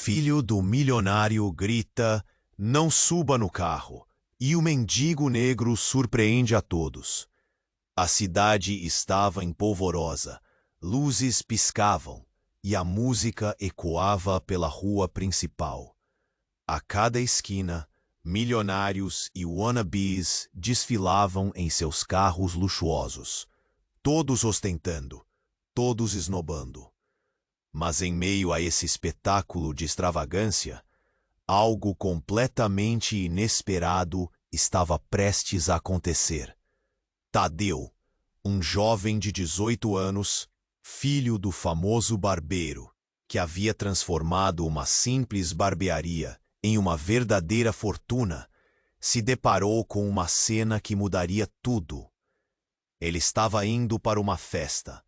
filho do milionário grita: "Não suba no carro", e o mendigo negro surpreende a todos. A cidade estava em polvorosa, luzes piscavam e a música ecoava pela rua principal. A cada esquina, milionários e wannabes desfilavam em seus carros luxuosos, todos ostentando, todos esnobando. Mas em meio a esse espetáculo de extravagância, algo completamente inesperado estava prestes a acontecer. Tadeu, um jovem de 18 anos, filho do famoso barbeiro, que havia transformado uma simples barbearia em uma verdadeira fortuna, se deparou com uma cena que mudaria tudo. Ele estava indo para uma festa,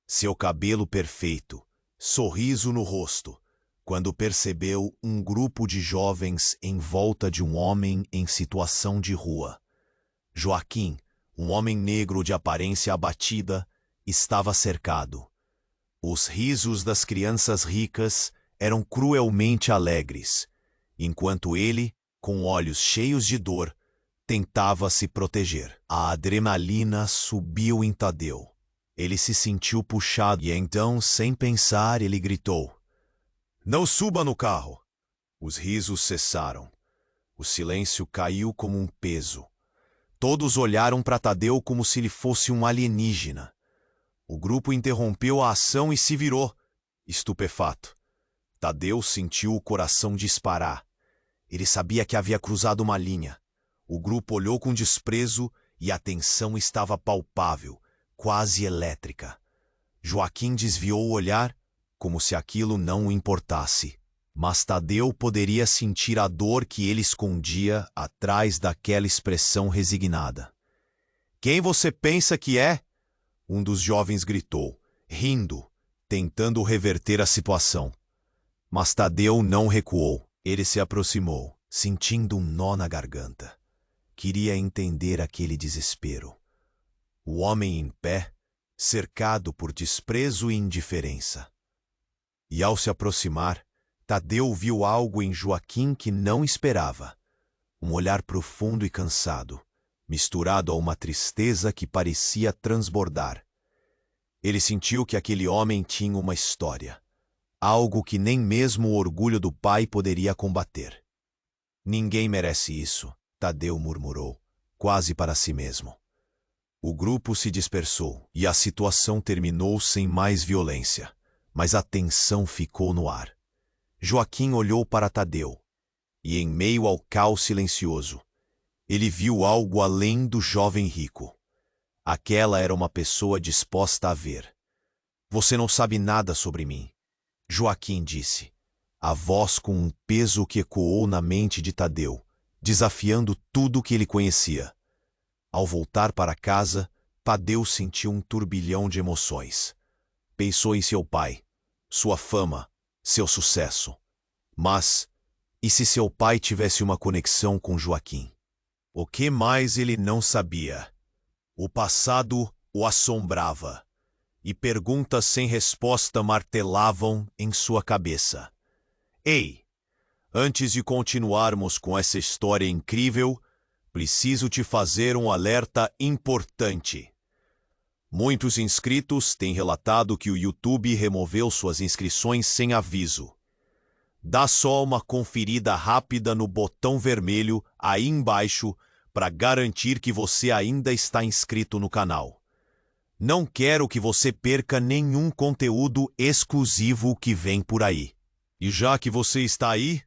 seu cabelo perfeito, sorriso no rosto, quando percebeu um grupo de jovens em volta de um homem em situação de rua. Joaquim, um homem negro de aparência abatida, estava cercado. Os risos das crianças ricas eram cruelmente alegres, enquanto ele, com olhos cheios de dor, tentava se proteger. A adrenalina subiu em Tadeu. Ele se sentiu puxado e então, sem pensar, ele gritou: "Não suba no carro!" Os risos cessaram. O silêncio caiu como um peso. Todos olharam para Tadeu como se ele fosse um alienígena. O grupo interrompeu a ação e se virou, estupefato. Tadeu sentiu o coração disparar. Ele sabia que havia cruzado uma linha. O grupo olhou com desprezo e a tensão estava palpável, quase elétrica. Joaquim desviou o olhar, como se aquilo não o importasse. Mas Tadeu poderia sentir a dor que ele escondia atrás daquela expressão resignada. "Quem você pensa que é?" Um dos jovens gritou, rindo, tentando reverter a situação. Mas Tadeu não recuou. Ele se aproximou, sentindo um nó na garganta. Queria entender aquele desespero. O homem em pé, cercado por desprezo e indiferença. E ao se aproximar, Tadeu viu algo em Joaquim que não esperava. Um olhar profundo e cansado, misturado a uma tristeza que parecia transbordar. Ele sentiu que aquele homem tinha uma história, algo que nem mesmo o orgulho do pai poderia combater. "Ninguém merece isso", Tadeu murmurou, quase para si mesmo. O grupo se dispersou e a situação terminou sem mais violência, mas a tensão ficou no ar. Joaquim olhou para Tadeu, e em meio ao caos silencioso, ele viu algo além do jovem rico. Aquela era uma pessoa disposta a ver. "Você não sabe nada sobre mim", Joaquim disse, a voz com um peso que ecoou na mente de Tadeu, desafiando tudo o que ele conhecia. Ao voltar para casa, Tadeu sentiu um turbilhão de emoções. Pensou em seu pai, sua fama, seu sucesso. Mas, e se seu pai tivesse uma conexão com Joaquim? O que mais ele não sabia? O passado o assombrava, e perguntas sem resposta martelavam em sua cabeça. "Ei, antes de continuarmos com essa história incrível, preciso te fazer um alerta importante. Muitos inscritos têm relatado que o YouTube removeu suas inscrições sem aviso. Dá só uma conferida rápida no botão vermelho aí embaixo para garantir que você ainda está inscrito no canal. Não quero que você perca nenhum conteúdo exclusivo que vem por aí. E já que você está aí,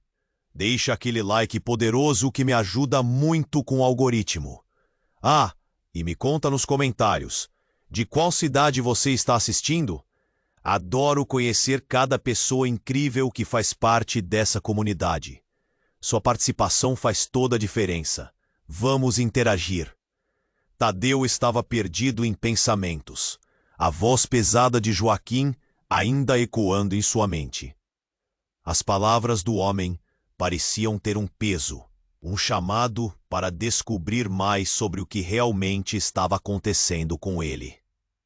deixa aquele like poderoso que me ajuda muito com o algoritmo. Ah, e me conta nos comentários, de qual cidade você está assistindo? Adoro conhecer cada pessoa incrível que faz parte dessa comunidade. Sua participação faz toda a diferença. Vamos interagir." Tadeu estava perdido em pensamentos, a voz pesada de Joaquim ainda ecoando em sua mente. As palavras do homem pareciam ter um peso, um chamado para descobrir mais sobre o que realmente estava acontecendo com ele.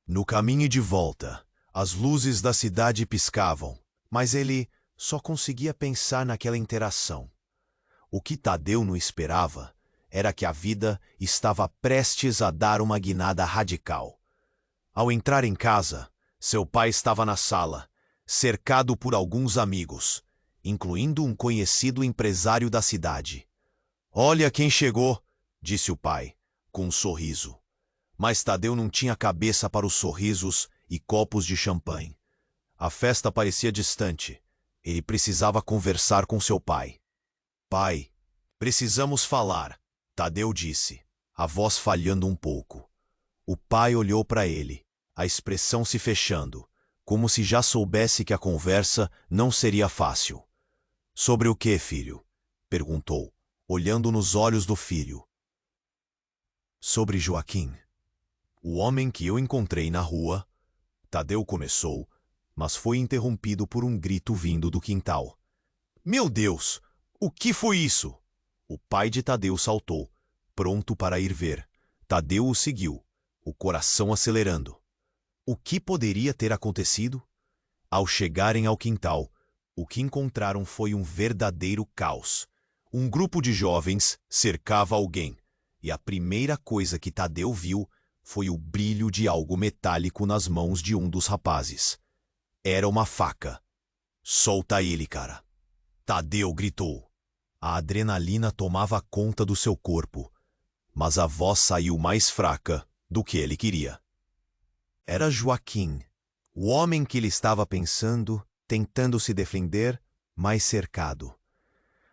No caminho de volta, as luzes da cidade piscavam, mas ele só conseguia pensar naquela interação. O que Tadeu não esperava era que a vida estava prestes a dar uma guinada radical. Ao entrar em casa, seu pai estava na sala, cercado por alguns amigos, incluindo um conhecido empresário da cidade. "Olha quem chegou", disse o pai, com um sorriso. Mas Tadeu não tinha cabeça para os sorrisos e copos de champanhe. A festa parecia distante. Ele precisava conversar com seu pai. "Pai, precisamos falar", Tadeu disse, a voz falhando um pouco. O pai olhou para ele, a expressão se fechando, como se já soubesse que a conversa não seria fácil. "Sobre o que, filho?", perguntou, olhando nos olhos do filho. "Sobre Joaquim. O homem que eu encontrei na rua", Tadeu começou, mas foi interrompido por um grito vindo do quintal. "Meu Deus! O que foi isso?" O pai de Tadeu saltou, pronto para ir ver. Tadeu o seguiu, o coração acelerando. O que poderia ter acontecido? Ao chegarem ao quintal, o que encontraram foi um verdadeiro caos. Um grupo de jovens cercava alguém, e a primeira coisa que Tadeu viu foi o brilho de algo metálico nas mãos de um dos rapazes. Era uma faca. "Solta ele, cara!" Tadeu gritou. A adrenalina tomava conta do seu corpo, mas a voz saiu mais fraca do que ele queria. Era Joaquim, o homem que ele estava pensando, tentando se defender, mas cercado.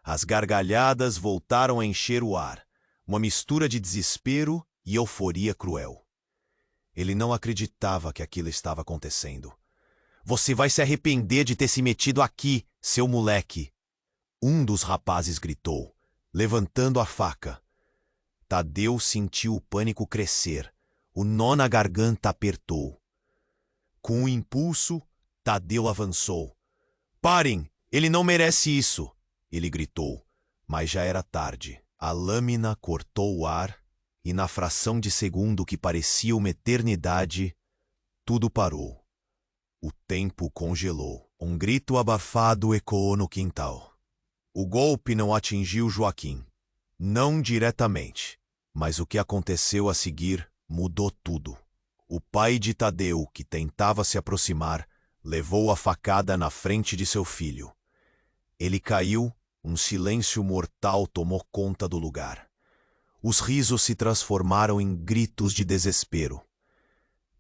As gargalhadas voltaram a encher o ar, uma mistura de desespero e euforia cruel. Ele não acreditava que aquilo estava acontecendo. "Você vai se arrepender de ter se metido aqui, seu moleque!" Um dos rapazes gritou, levantando a faca. Tadeu sentiu o pânico crescer. O nó na garganta apertou. Com um impulso, Tadeu avançou. "Parem! Ele não merece isso!" ele gritou, mas já era tarde. A lâmina cortou o ar e, na fração de segundo que parecia uma eternidade, tudo parou. O tempo congelou. Um grito abafado ecoou no quintal. O golpe não atingiu Joaquim. Não diretamente, mas o que aconteceu a seguir mudou tudo. O pai de Tadeu, que tentava se aproximar, levou a facada na frente de seu filho. Ele caiu, um silêncio mortal tomou conta do lugar. Os risos se transformaram em gritos de desespero.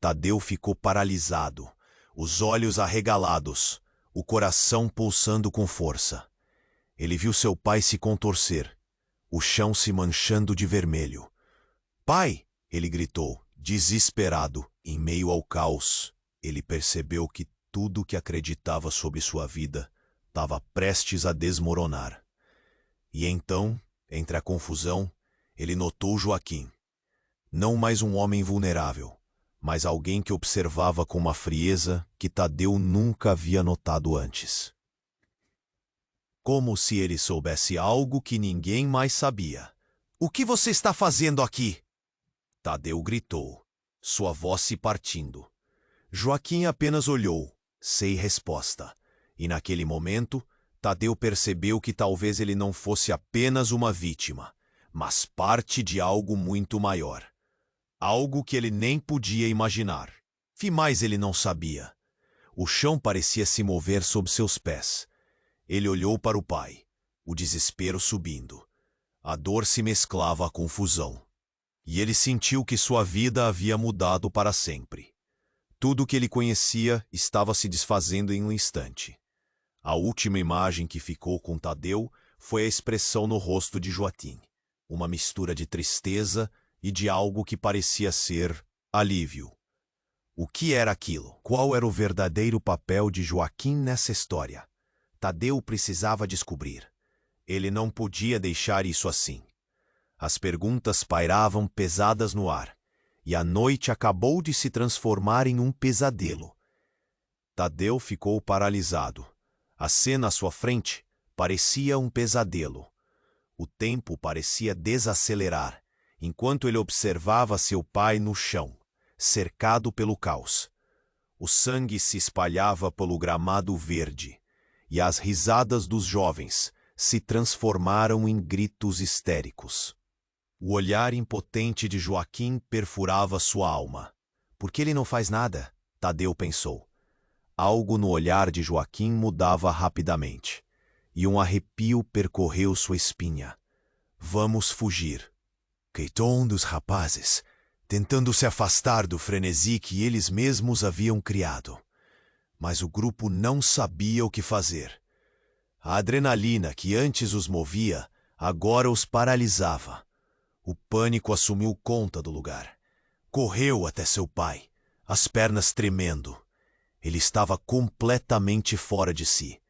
Tadeu ficou paralisado, os olhos arregalados, o coração pulsando com força. Ele viu seu pai se contorcer, o chão se manchando de vermelho. "Pai!" ele gritou, desesperado. Em meio ao caos, ele percebeu que tudo o que acreditava sobre sua vida estava prestes a desmoronar. E então, entre a confusão, ele notou Joaquim. Não mais um homem vulnerável, mas alguém que observava com uma frieza que Tadeu nunca havia notado antes. Como se ele soubesse algo que ninguém mais sabia. "O que você está fazendo aqui?" Tadeu gritou, sua voz se partindo. Joaquim apenas olhou, sem resposta. E naquele momento, Tadeu percebeu que talvez ele não fosse apenas uma vítima, mas parte de algo muito maior. Algo que ele nem podia imaginar. Mas ele não sabia. O chão parecia se mover sob seus pés. Ele olhou para o pai, o desespero subindo. A dor se mesclava à confusão. E ele sentiu que sua vida havia mudado para sempre. Tudo o que ele conhecia estava se desfazendo em um instante. A última imagem que ficou com Tadeu foi a expressão no rosto de Joaquim. Uma mistura de tristeza e de algo que parecia ser alívio. O que era aquilo? Qual era o verdadeiro papel de Joaquim nessa história? Tadeu precisava descobrir. Ele não podia deixar isso assim. As perguntas pairavam pesadas no ar, e a noite acabou de se transformar em um pesadelo. Tadeu ficou paralisado. A cena à sua frente parecia um pesadelo. O tempo parecia desacelerar, enquanto ele observava seu pai no chão, cercado pelo caos. O sangue se espalhava pelo gramado verde, e as risadas dos jovens se transformaram em gritos histéricos. O olhar impotente de Joaquim perfurava sua alma. Por que ele não faz nada? Tadeu pensou. Algo no olhar de Joaquim mudava rapidamente, e um arrepio percorreu sua espinha. Vamos fugir. Gritou um dos rapazes, tentando se afastar do frenesi que eles mesmos haviam criado. Mas o grupo não sabia o que fazer. A adrenalina que antes os movia, agora os paralisava. O pânico assumiu conta do lugar. Correu até seu pai, as pernas tremendo. Ele estava completamente fora de si.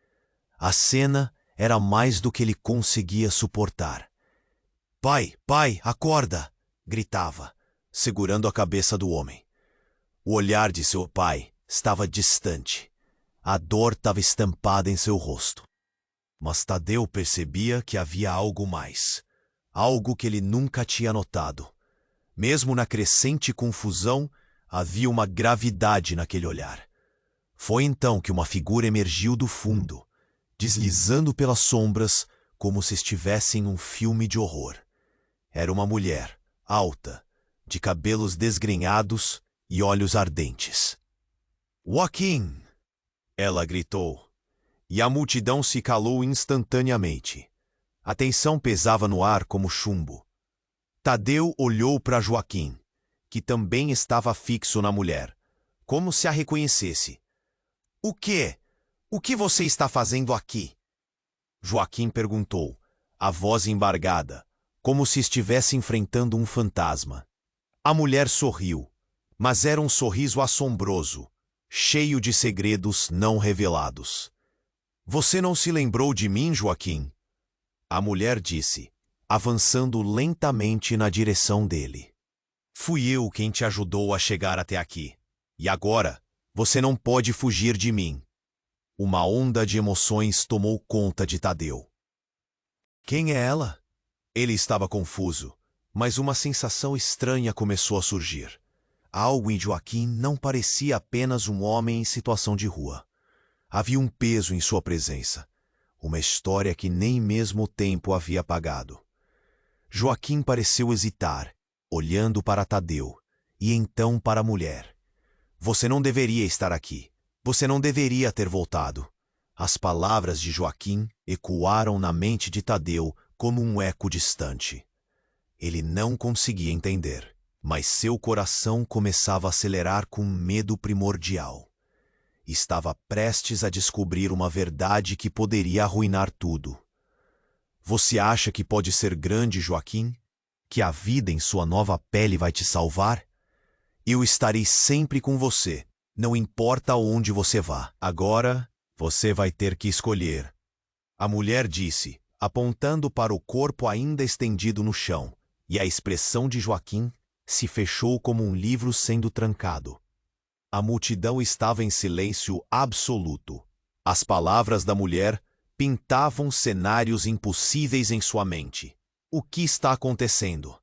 A cena era mais do que ele conseguia suportar. Pai, pai, acorda! Gritava, segurando a cabeça do homem. O olhar de seu pai estava distante. A dor estava estampada em seu rosto. Mas Tadeu percebia que havia algo mais. Algo que ele nunca tinha notado. Mesmo na crescente confusão, havia uma gravidade naquele olhar. Foi então que uma figura emergiu do fundo, deslizando pelas sombras como se estivesse em um filme de horror. Era uma mulher, alta, de cabelos desgrenhados e olhos ardentes. Joaquim! Ela gritou, e a multidão se calou instantaneamente. A tensão pesava no ar como chumbo. Tadeu olhou para Joaquim, que também estava fixo na mulher, como se a reconhecesse. O quê? O que você está fazendo aqui? Joaquim perguntou, a voz embargada, como se estivesse enfrentando um fantasma. A mulher sorriu, mas era um sorriso assombroso, cheio de segredos não revelados. Você não se lembrou de mim, Joaquim? A mulher disse, avançando lentamente na direção dele. Fui eu quem te ajudou a chegar até aqui. E agora, você não pode fugir de mim. Uma onda de emoções tomou conta de Tadeu. Quem é ela? Ele estava confuso, mas uma sensação estranha começou a surgir. Algo em Joaquim não parecia apenas um homem em situação de rua. Havia um peso em sua presença. Uma história que nem mesmo o tempo havia apagado. Joaquim pareceu hesitar, olhando para Tadeu, e então para a mulher. Você não deveria estar aqui. Você não deveria ter voltado. As palavras de Joaquim ecoaram na mente de Tadeu como um eco distante. Ele não conseguia entender, mas seu coração começava a acelerar com um medo primordial. Estava prestes a descobrir uma verdade que poderia arruinar tudo. Você acha que pode ser grande, Joaquim? Que a vida em sua nova pele vai te salvar? Eu estarei sempre com você, não importa onde você vá. Agora, você vai ter que escolher. A mulher disse, apontando para o corpo ainda estendido no chão, e a expressão de Joaquim se fechou como um livro sendo trancado. A multidão estava em silêncio absoluto. As palavras da mulher pintavam cenários impossíveis em sua mente. O que está acontecendo?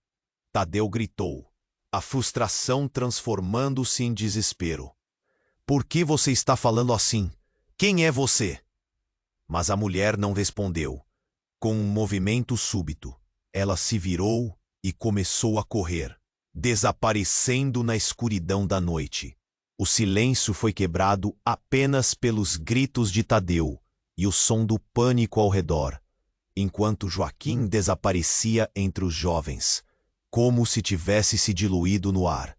Tadeu gritou, a frustração transformando-se em desespero. Por que você está falando assim? Quem é você? Mas a mulher não respondeu. Com um movimento súbito, ela se virou e começou a correr, desaparecendo na escuridão da noite. O silêncio foi quebrado apenas pelos gritos de Tadeu e o som do pânico ao redor, enquanto Joaquim desaparecia entre os jovens, como se tivesse se diluído no ar.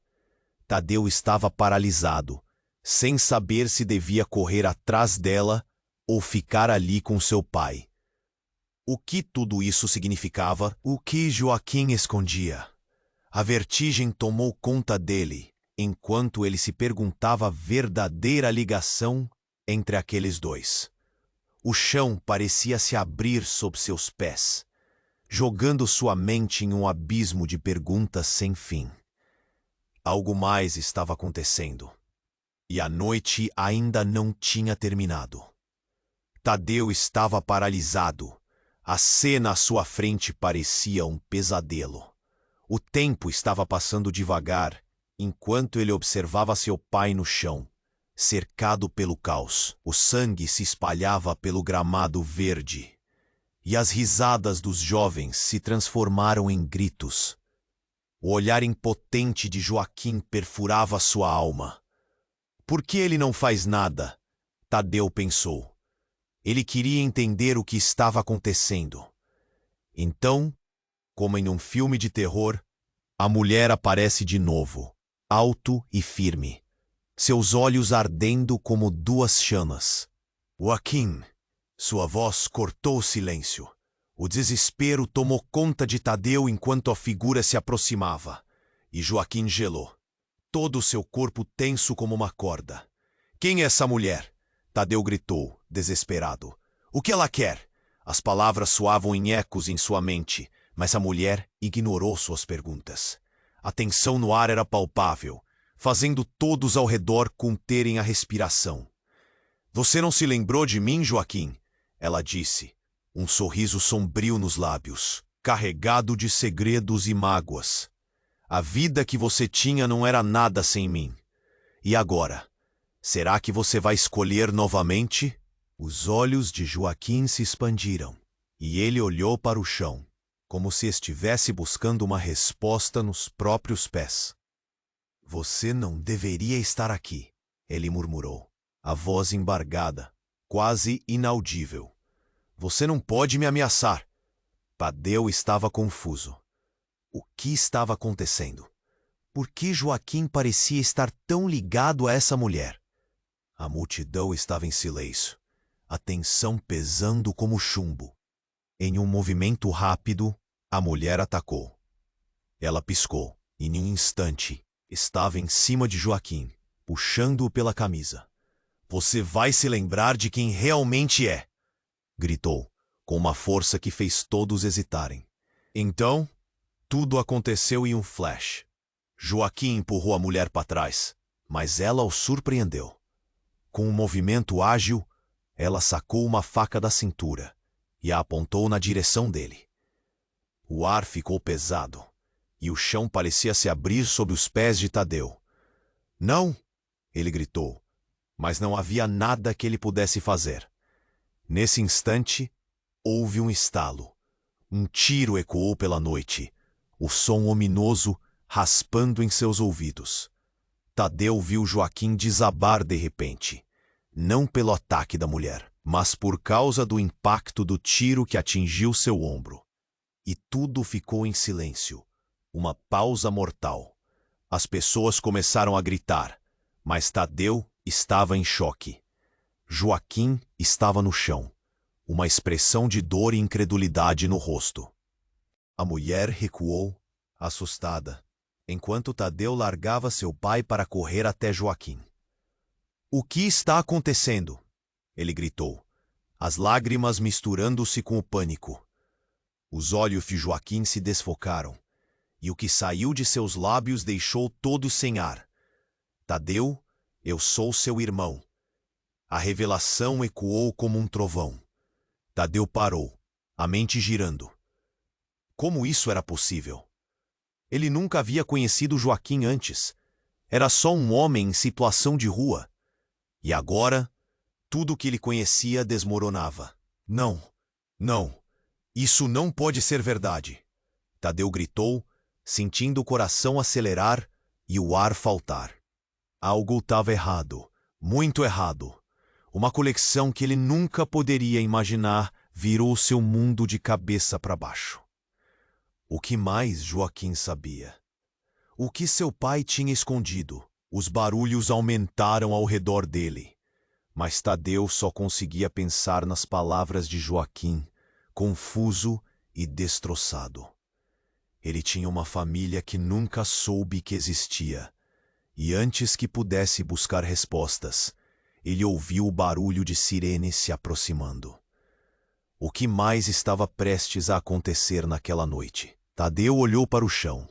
Tadeu estava paralisado, sem saber se devia correr atrás dela ou ficar ali com seu pai. O que tudo isso significava? O que Joaquim escondia? A vertigem tomou conta dele, enquanto ele se perguntava a verdadeira ligação entre aqueles dois. O chão parecia se abrir sob seus pés, jogando sua mente em um abismo de perguntas sem fim. Algo mais estava acontecendo, e a noite ainda não tinha terminado. Tadeu estava paralisado. A cena à sua frente parecia um pesadelo. O tempo estava passando devagar, enquanto ele observava seu pai no chão, cercado pelo caos. O sangue se espalhava pelo gramado verde, e as risadas dos jovens se transformaram em gritos. O olhar impotente de Joaquim perfurava sua alma. Por que ele não faz nada? Tadeu pensou. Ele queria entender o que estava acontecendo. Então, como em um filme de terror, a mulher aparece de novo, alto e firme, seus olhos ardendo como duas chamas. Joaquim, sua voz cortou o silêncio. O desespero tomou conta de Tadeu enquanto a figura se aproximava, e Joaquim gelou, todo o seu corpo tenso como uma corda. Quem é essa mulher? Tadeu gritou, desesperado. O que ela quer? As palavras soavam em ecos em sua mente, mas a mulher ignorou suas perguntas. A tensão no ar era palpável, fazendo todos ao redor conterem a respiração. Você não se lembrou de mim, Joaquim? Ela disse, um sorriso sombrio nos lábios, carregado de segredos e mágoas. A vida que você tinha não era nada sem mim. E agora? Será que você vai escolher novamente? Os olhos de Joaquim se expandiram, e ele olhou para o chão, como se estivesse buscando uma resposta nos próprios pés. Você não deveria estar aqui, ele murmurou, a voz embargada, quase inaudível. Você não pode me ameaçar. Tadeu estava confuso. O que estava acontecendo? Por que Joaquim parecia estar tão ligado a essa mulher? A multidão estava em silêncio, a tensão pesando como chumbo. Em um movimento rápido, a mulher atacou. Ela piscou, e em um instante, estava em cima de Joaquim, puxando-o pela camisa. Você vai se lembrar de quem realmente é, gritou, com uma força que fez todos hesitarem. Então, tudo aconteceu em um flash. Joaquim empurrou a mulher para trás, mas ela o surpreendeu. Com um movimento ágil, ela sacou uma faca da cintura e a apontou na direção dele. O ar ficou pesado, e o chão parecia se abrir sob os pés de Tadeu. Não! Ele gritou, mas não havia nada que ele pudesse fazer. Nesse instante, houve um estalo. Um tiro ecoou pela noite, o som ominoso raspando em seus ouvidos. Tadeu viu Joaquim desabar de repente, não pelo ataque da mulher, mas por causa do impacto do tiro que atingiu seu ombro. E tudo ficou em silêncio, uma pausa mortal. As pessoas começaram a gritar, mas Tadeu estava em choque. Joaquim estava no chão, uma expressão de dor e incredulidade no rosto. A mulher recuou, assustada, enquanto Tadeu largava seu pai para correr até Joaquim. O que está acontecendo? Ele gritou, as lágrimas misturando-se com o pânico. Os olhos de Joaquim se desfocaram, e o que saiu de seus lábios deixou todos sem ar. Tadeu, eu sou seu irmão. A revelação ecoou como um trovão. Tadeu parou, a mente girando. Como isso era possível? Ele nunca havia conhecido Joaquim antes. Era só um homem em situação de rua. E agora, tudo o que ele conhecia desmoronava. Não, não, isso não pode ser verdade. Tadeu gritou, sentindo o coração acelerar e o ar faltar. Algo estava errado, muito errado. Uma coleção que ele nunca poderia imaginar virou seu mundo de cabeça para baixo. O que mais Joaquim sabia? O que seu pai tinha escondido? Os barulhos aumentaram ao redor dele. Mas Tadeu só conseguia pensar nas palavras de Joaquim, confuso e destroçado. Ele tinha uma família que nunca soube que existia. E antes que pudesse buscar respostas, ele ouviu o barulho de sirenes se aproximando. O que mais estava prestes a acontecer naquela noite? Tadeu olhou para o chão,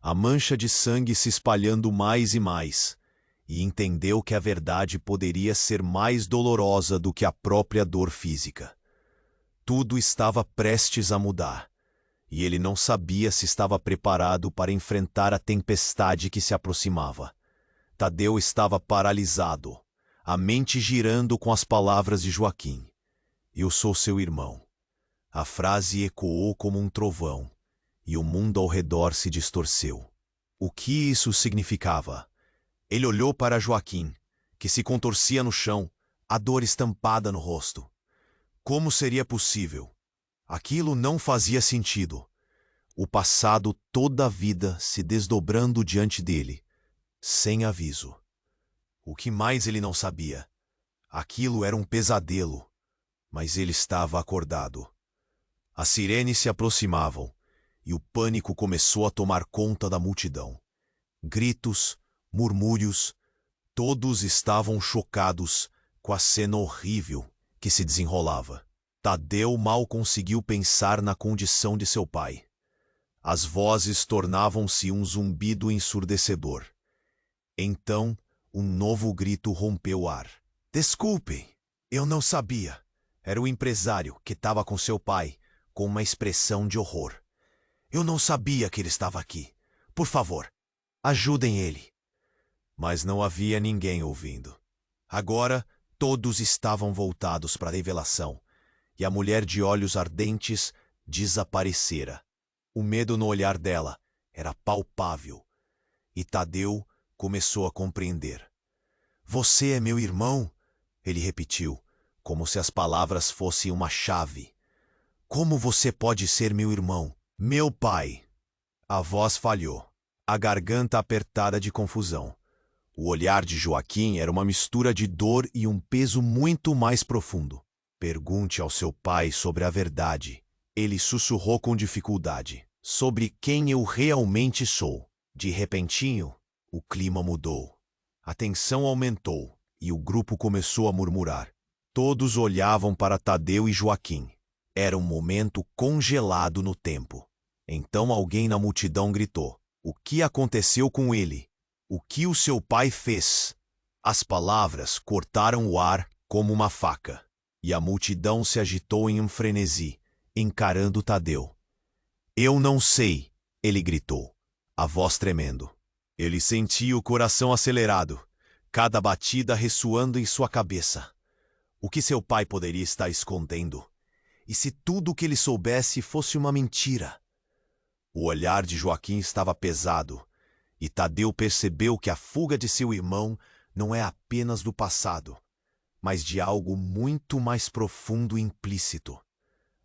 a mancha de sangue se espalhando mais e mais, e entendeu que a verdade poderia ser mais dolorosa do que a própria dor física. Tudo estava prestes a mudar, e ele não sabia se estava preparado para enfrentar a tempestade que se aproximava. Tadeu estava paralisado. a mente girando com as palavras de Joaquim. Eu sou seu irmão. A frase ecoou como um trovão, e o mundo ao redor se distorceu. O que isso significava? Ele olhou para Joaquim, que se contorcia no chão, a dor estampada no rosto. Como seria possível? Aquilo não fazia sentido. O passado toda a vida se desdobrando diante dele, sem aviso. O que mais ele não sabia? Aquilo era um pesadelo, mas ele estava acordado. As sirenes se aproximavam, e o pânico começou a tomar conta da multidão. Gritos, murmúrios, todos estavam chocados com a cena horrível que se desenrolava. Tadeu mal conseguiu pensar na condição de seu pai. As vozes tornavam-se um zumbido ensurdecedor. Então, um novo grito rompeu o ar. Desculpem, eu não sabia. Era o empresário que estava com seu pai, com uma expressão de horror. Eu não sabia que ele estava aqui. Por favor, ajudem ele. Mas não havia ninguém ouvindo. Agora, todos estavam voltados para a revelação, e a mulher de olhos ardentes desaparecera. O medo no olhar dela era palpável, e Tadeu começou a compreender. Você é meu irmão? Ele repetiu, como se as palavras fossem uma chave. Como você pode ser meu irmão? Meu pai. A voz falhou, a garganta apertada de confusão. O olhar de Joaquim era uma mistura de dor e um peso muito mais profundo. Pergunte ao seu pai sobre a verdade. Ele sussurrou com dificuldade. Sobre quem eu realmente sou. De repentinho, o clima mudou. A tensão aumentou e o grupo começou a murmurar. Todos olhavam para Tadeu e Joaquim. Era um momento congelado no tempo. Então alguém na multidão gritou. O que aconteceu com ele? O que o seu pai fez? As palavras cortaram o ar como uma faca, e a multidão se agitou em um frenesi, encarando Tadeu. Eu não sei, ele gritou, a voz tremendo. Ele sentia o coração acelerado, cada batida ressoando em sua cabeça. O que seu pai poderia estar escondendo? E se tudo o que ele soubesse fosse uma mentira? O olhar de Joaquim estava pesado, e Tadeu percebeu que a fuga de seu irmão não é apenas do passado, mas de algo muito mais profundo e implícito.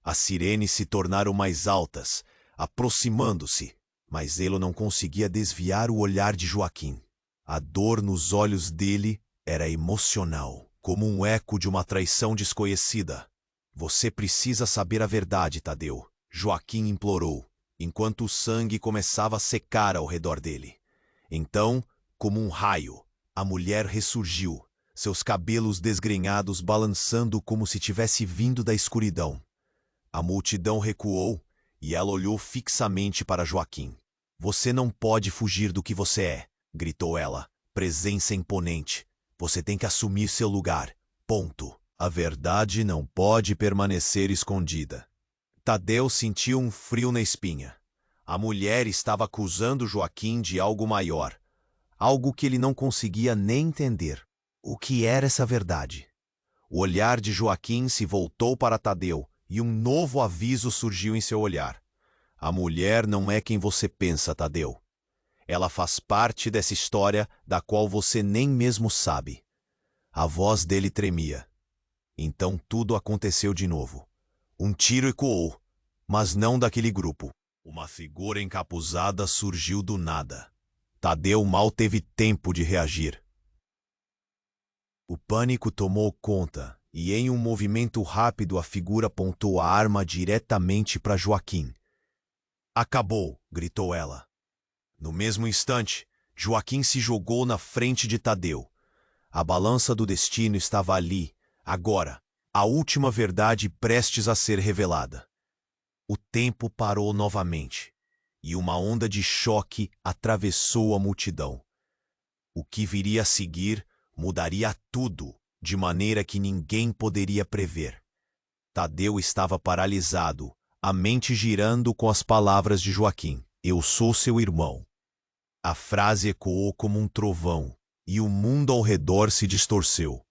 As sirenes se tornaram mais altas, aproximando-se, mas ele não conseguia desviar o olhar de Joaquim. A dor nos olhos dele era emocional, como um eco de uma traição desconhecida. Você precisa saber a verdade, Tadeu, Joaquim implorou, enquanto o sangue começava a secar ao redor dele. Então, como um raio, a mulher ressurgiu, seus cabelos desgrenhados balançando como se tivesse vindo da escuridão. A multidão recuou e ela olhou fixamente para Joaquim. Você não pode fugir do que você é, gritou ela, presença imponente. Você tem que assumir seu lugar. Ponto. A verdade não pode permanecer escondida. Tadeu sentiu um frio na espinha. A mulher estava acusando Joaquim de algo maior, algo que ele não conseguia nem entender. O que era essa verdade? O olhar de Joaquim se voltou para Tadeu e um novo aviso surgiu em seu olhar. A mulher não é quem você pensa, Tadeu. Ela faz parte dessa história da qual você nem mesmo sabe. A voz dele tremia. Então tudo aconteceu de novo. Um tiro ecoou, mas não daquele grupo. Uma figura encapuzada surgiu do nada. Tadeu mal teve tempo de reagir. O pânico tomou conta, e em um movimento rápido a figura apontou a arma diretamente para Joaquim. Acabou, gritou ela. No mesmo instante, Joaquim se jogou na frente de Tadeu. A balança do destino estava ali, agora, a última verdade prestes a ser revelada. O tempo parou novamente, e uma onda de choque atravessou a multidão. O que viria a seguir mudaria tudo, de maneira que ninguém poderia prever. Tadeu estava paralisado, a mente girando com as palavras de Joaquim. Eu sou seu irmão. A frase ecoou como um trovão, e o mundo ao redor se distorceu.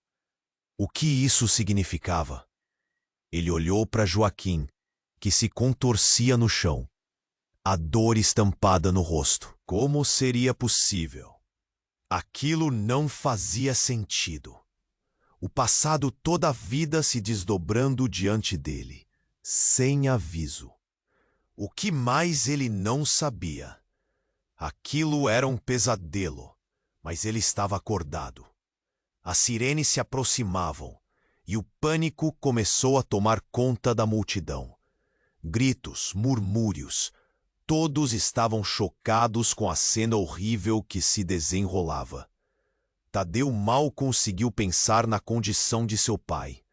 O que isso significava? Ele olhou para Joaquim, que se contorcia no chão, a dor estampada no rosto. Como seria possível? Aquilo não fazia sentido. O passado toda a vida se desdobrando diante dele, sem aviso. O que mais ele não sabia? Aquilo era um pesadelo, mas ele estava acordado. As sirenes se aproximavam e o pânico começou a tomar conta da multidão. Gritos, murmúrios, todos estavam chocados com a cena horrível que se desenrolava. Tadeu mal conseguiu pensar na condição de seu pai.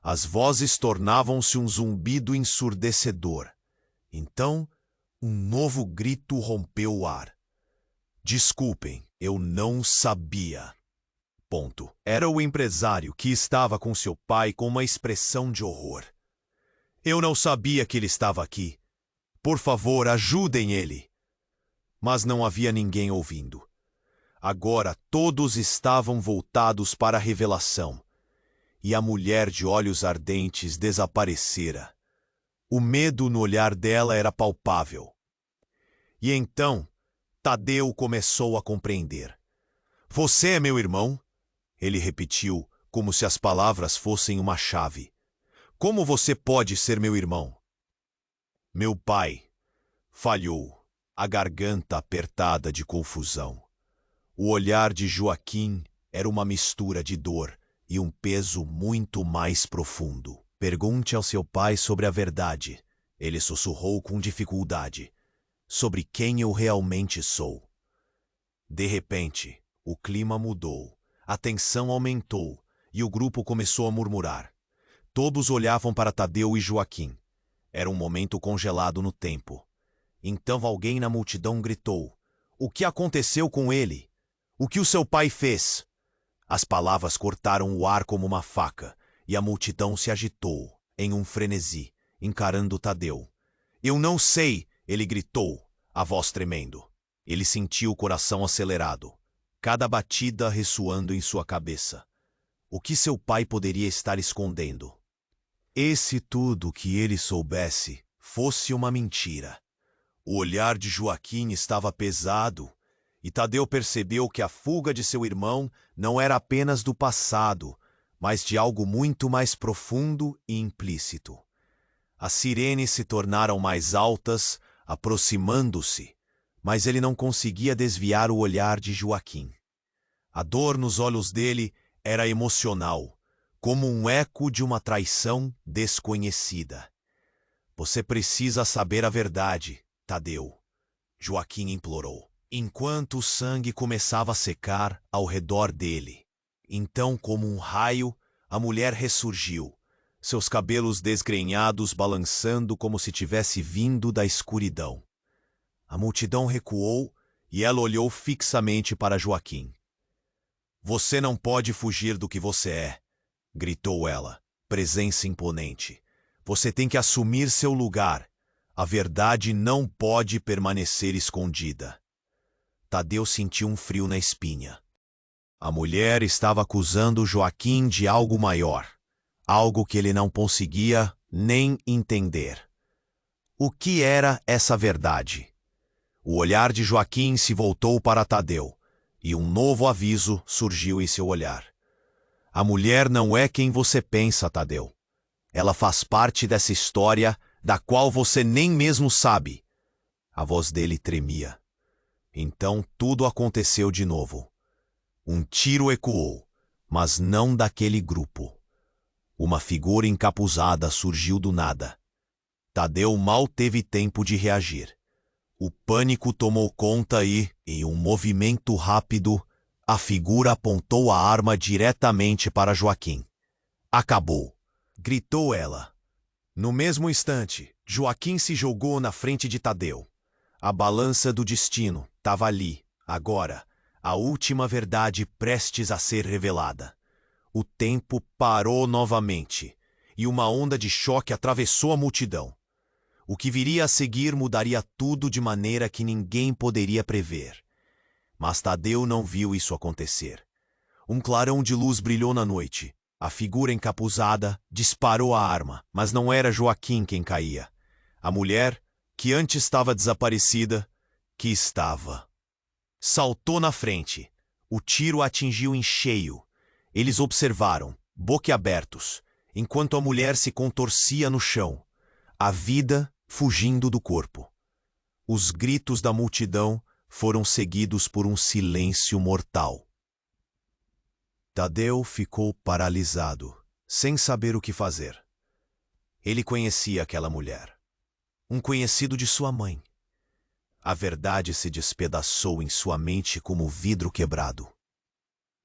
As vozes tornavam-se um zumbido ensurdecedor. Então, um novo grito rompeu o ar. Desculpem, eu não sabia. Ponto. Era o empresário que estava com seu pai com uma expressão de horror. Eu não sabia que ele estava aqui. Por favor, ajudem ele. Mas não havia ninguém ouvindo. Agora todos estavam voltados para a revelação. E a mulher de olhos ardentes desaparecera. O medo no olhar dela era palpável. E então, Tadeu começou a compreender. Você é meu irmão? Ele repetiu, como se as palavras fossem uma chave. Como você pode ser meu irmão? Meu pai, falhou, a garganta apertada de confusão. O olhar de Joaquim era uma mistura de dor e um peso muito mais profundo. Pergunte ao seu pai sobre a verdade, ele sussurrou com dificuldade. Sobre quem eu realmente sou. De repente, o clima mudou, a tensão aumentou e o grupo começou a murmurar. Todos olhavam para Tadeu e Joaquim. Era um momento congelado no tempo. Então alguém na multidão gritou: O que aconteceu com ele? O que o seu pai fez? As palavras cortaram o ar como uma faca e a multidão se agitou, em um frenesi, encarando Tadeu. Eu não sei, ele gritou, a voz tremendo. Ele sentiu o coração acelerado, cada batida ressoando em sua cabeça. O que seu pai poderia estar escondendo? E se tudo que ele soubesse fosse uma mentira? O olhar de Joaquim estava pesado, e Tadeu percebeu que a fuga de seu irmão não era apenas do passado, mas de algo muito mais profundo e implícito. As sirenes se tornaram mais altas, aproximando-se, mas ele não conseguia desviar o olhar de Joaquim. A dor nos olhos dele era emocional, como um eco de uma traição desconhecida. Você precisa saber a verdade, Tadeu, Joaquim implorou, enquanto o sangue começava a secar ao redor dele. Então, como um raio, a mulher ressurgiu, seus cabelos desgrenhados balançando como se tivesse vindo da escuridão. A multidão recuou e ela olhou fixamente para Joaquim. Você não pode fugir do que você é, gritou ela, presença imponente. Você tem que assumir seu lugar. A verdade não pode permanecer escondida. Tadeu sentiu um frio na espinha. A mulher estava acusando Joaquim de algo maior, algo que ele não conseguia nem entender. O que era essa verdade? O olhar de Joaquim se voltou para Tadeu, e um novo aviso surgiu em seu olhar. A mulher não é quem você pensa, Tadeu. Ela faz parte dessa história da qual você nem mesmo sabe. A voz dele tremia. Então tudo aconteceu de novo. Um tiro ecoou, mas não daquele grupo. Uma figura encapuzada surgiu do nada. Tadeu mal teve tempo de reagir. O pânico tomou conta e, em um movimento rápido, a figura apontou a arma diretamente para Joaquim. Acabou, gritou ela. No mesmo instante, Joaquim se jogou na frente de Tadeu. A balança do destino estava ali, agora, a última verdade prestes a ser revelada. O tempo parou novamente, e uma onda de choque atravessou a multidão. O que viria a seguir mudaria tudo de maneira que ninguém poderia prever. Mas Tadeu não viu isso acontecer. Um clarão de luz brilhou na noite, A figura encapuzada disparou a arma, mas não era Joaquim quem caía. A mulher, que antes estava desaparecida, que estava. Saltou na frente. O tiro a atingiu em cheio. Eles observaram, boquiabertos, enquanto a mulher se contorcia no chão, a vida fugindo do corpo. Os gritos da multidão foram seguidos por um silêncio mortal. Tadeu ficou paralisado, sem saber o que fazer. Ele conhecia aquela mulher. Um conhecido de sua mãe. A verdade se despedaçou em sua mente como vidro quebrado.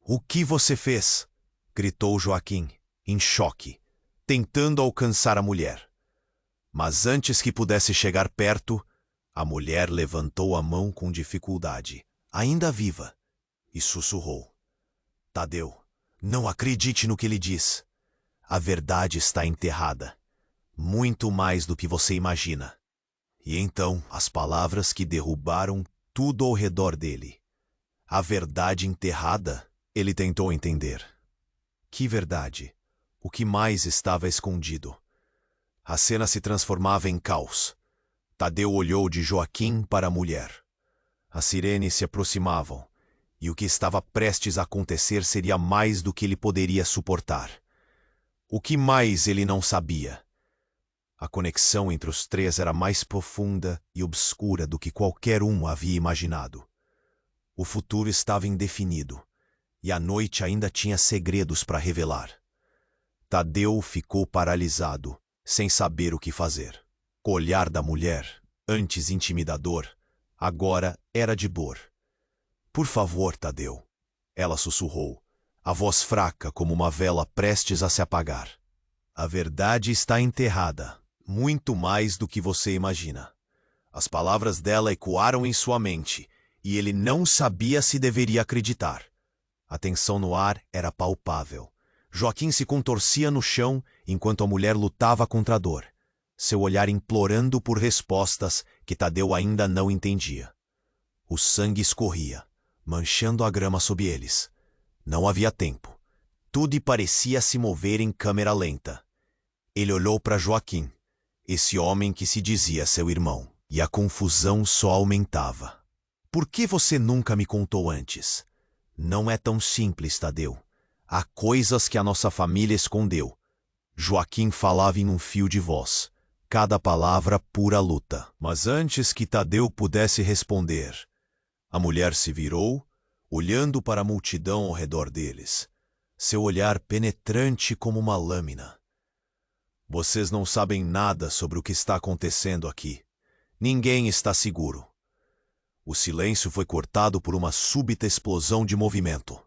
"O que você fez?" gritou Joaquim, em choque, tentando alcançar a mulher. Mas antes que pudesse chegar perto, a mulher levantou a mão com dificuldade, ainda viva, e sussurrou: "Tadeu, não acredite no que ele diz. A verdade está enterrada. Muito mais do que você imagina." E então, as palavras que derrubaram tudo ao redor dele. A verdade enterrada? Ele tentou entender. Que verdade? O que mais estava escondido? A cena se transformava em caos. Tadeu olhou de Joaquim para a mulher. As sirenes se aproximavam, e o que estava prestes a acontecer seria mais do que ele poderia suportar. O que mais ele não sabia? A conexão entre os três era mais profunda e obscura do que qualquer um havia imaginado. O futuro estava indefinido, e a noite ainda tinha segredos para revelar. Tadeu ficou paralisado, sem saber o que fazer. O olhar da mulher, antes intimidador, agora era de dor. "Por favor, Tadeu," ela sussurrou, a voz fraca como uma vela prestes a se apagar. "A verdade está enterrada, muito mais do que você imagina." As palavras dela ecoaram em sua mente, e ele não sabia se deveria acreditar. A tensão no ar era palpável. Joaquim se contorcia no chão enquanto a mulher lutava contra a dor, seu olhar implorando por respostas que Tadeu ainda não entendia. O sangue escorria, manchando a grama sob eles. Não havia tempo. Tudo parecia se mover em câmera lenta. Ele olhou para Joaquim, esse homem que se dizia seu irmão, e a confusão só aumentava. "Por que você nunca me contou antes?" "Não é tão simples, Tadeu. Há coisas que a nossa família escondeu." Joaquim falava em um fio de voz, cada palavra pura luta. Mas antes que Tadeu pudesse responder, a mulher se virou, olhando para a multidão ao redor deles, seu olhar penetrante como uma lâmina. "Vocês não sabem nada sobre o que está acontecendo aqui. Ninguém está seguro." O silêncio foi cortado por uma súbita explosão de movimento.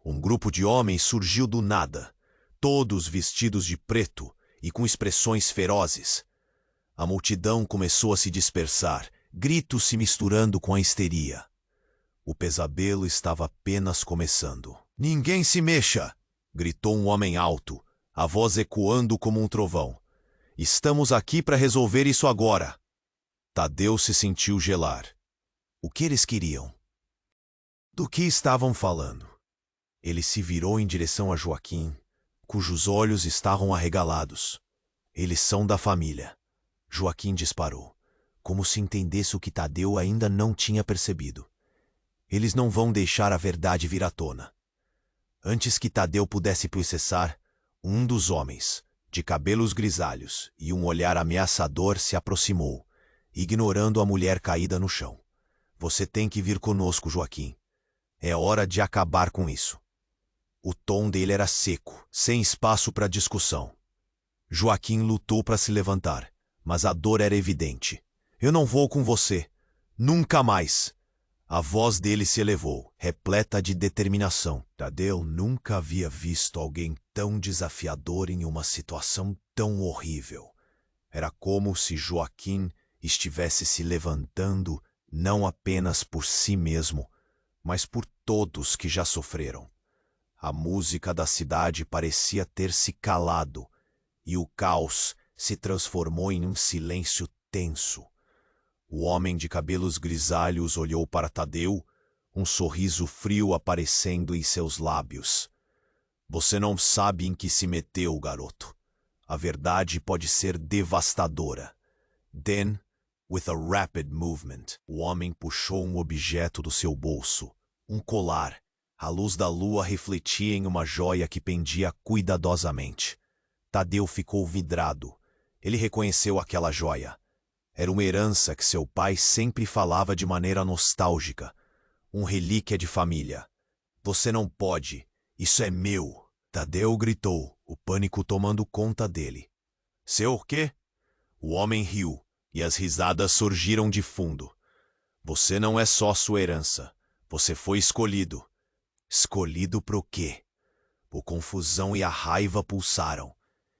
Um grupo de homens surgiu do nada, todos vestidos de preto e com expressões ferozes. A multidão começou a se dispersar, gritos se misturando com a histeria. O pesadelo estava apenas começando. "Ninguém se mexa!" gritou um homem alto, a voz ecoando como um trovão. "Estamos aqui para resolver isso agora." Tadeu se sentiu gelar. O que eles queriam? Do que estavam falando? Ele se virou em direção a Joaquim, cujos olhos estavam arregalados. "Eles são da família." Joaquim disparou, como se entendesse o que Tadeu ainda não tinha percebido. "Eles não vão deixar a verdade vir à tona." Antes que Tadeu pudesse processar, um dos homens, de cabelos grisalhos e um olhar ameaçador, se aproximou, ignorando a mulher caída no chão. "Você tem que vir conosco, Joaquim. É hora de acabar com isso." O tom dele era seco, sem espaço para discussão. Joaquim lutou para se levantar, mas a dor era evidente. "Eu não vou com você. Nunca mais." A voz dele se elevou, repleta de determinação. Tadeu nunca havia visto alguém tão desafiador em uma situação tão horrível. Era como se Joaquim estivesse se levantando não apenas por si mesmo, mas por todos que já sofreram. A música da cidade parecia ter se calado, e o caos se transformou em um silêncio tenso. O homem de cabelos grisalhos olhou para Tadeu, um sorriso frio aparecendo em seus lábios. Você não sabe em que se meteu, garoto. A verdade pode ser devastadora. Then, with a rapid movement, o homem puxou um objeto do seu bolso. Um colar. A luz da lua refletia em uma joia que pendia cuidadosamente. Tadeu ficou vidrado. Ele reconheceu aquela joia. Era uma herança que seu pai sempre falava de maneira nostálgica. Relíquia de família. Você não pode. Isso é meu. Tadeu gritou, o pânico tomando conta dele. Seu o quê? O homem riu, e as risadas surgiram de fundo. Você não é só sua herança. Você foi escolhido. Escolhido pro quê? A confusão e a raiva pulsaram.